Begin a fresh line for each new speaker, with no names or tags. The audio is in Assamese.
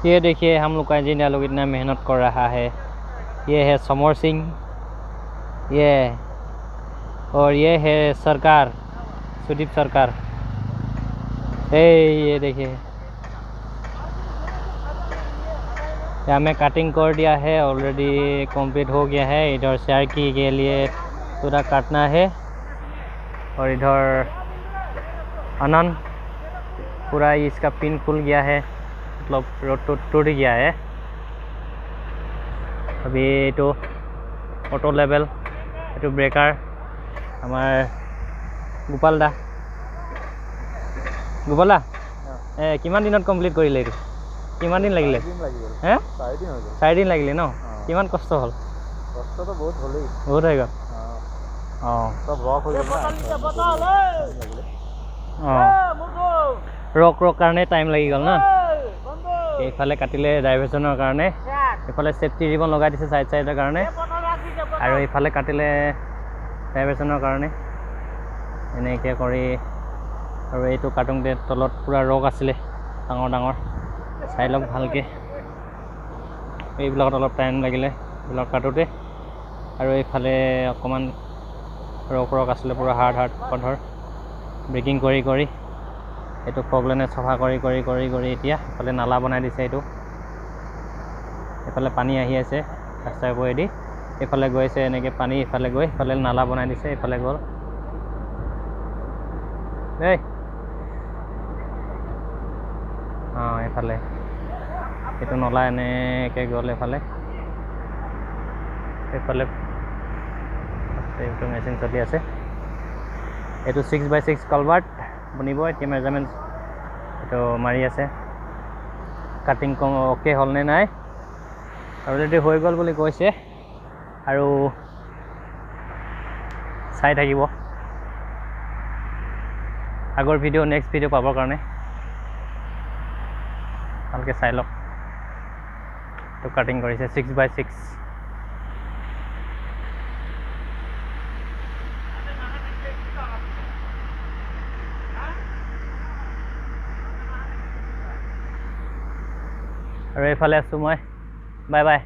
ये देखिए हम लोग का इंजीनियर लोग इतना मेहनत कर रहा है। ये है समर सिंह, ये और ये है सरकार, सुदीप सरकार। ये देखिए यहाँ में कटिंग कर दिया है, ऑलरेडी कंप्लीट हो गया है। इधर सार्की के लिए पूरा काटना है और इधर अनंत पूरा इसका पिन खुल गया है, मतलब रोड टूट गया है। अभी तो ऑटो लेवल ये ब्रेकार हमारे गोपाल दा किमान दिनत कमप्लीट करिले एटु किमान दिन লাগিলে হে 4 दिन লাগিলে ন কিমান কষ্ট হল
কষ্ট তো বহুত হলেই
বহুত হৈ গল
সব রক হৈ গল
রক কাৰণে টাইম লাগি গল না এইফালে কাটিলে ড্ৰাইভাৰজনৰ কাৰণে এইফালে সেফটি ৰিবন লগাই দিছে সাইডৰ কাৰণে আৰু এইফালে কাটিলে ড্ৰাইভাৰজনৰ কাৰণে এনেকে কৰি আৰু এইটো কাটুংতে তলত পুৰা ৰক আছিলে ডাঙৰ ডাঙৰ চাই লওক ভালকে এইবিলাকত অলপ টাইম লাগিলে এইবিলাক কাটোতে আৰু এইফালে অকমান ৰক আছিলে পুৰা হাৰ্ড পথৰ ব্ৰেকিং কৰি এইটো ফগলেনে সফা কৰি এতিয়া এইফালে নালা বনাই দিছে। এইফালে পানী আহি আছে ৰাস্তাৰ ওপৰেদি, এইফালে গৈছে এনেকে পানী, এইফালে গৈ এইফালে নালা বনাই দিছে, এইফালে গ'ল এইফালে এইটো নলা এনেকে গ'ল এইফালে এইটো মেচিন চলি আছে। এইটো 6x6 কালভাৰ্ট বনিব, এতিয়া মেজাৰমেণ্ট এইটো মাৰি আছে। কাটিং অ'কে হ'ল নে নাই, অলৰেডি হৈ গ'ল বুলি কৈছে আৰু চাই থাকিব আগৰ ভিডিঅ' নেক্সট ভিডিঅ' পাবৰ কাৰণে ভালকৈ চাই লওক। তো কাটিং কৰিছে 6x6 আৰু এইফালে আছোঁ মই। Bye bye.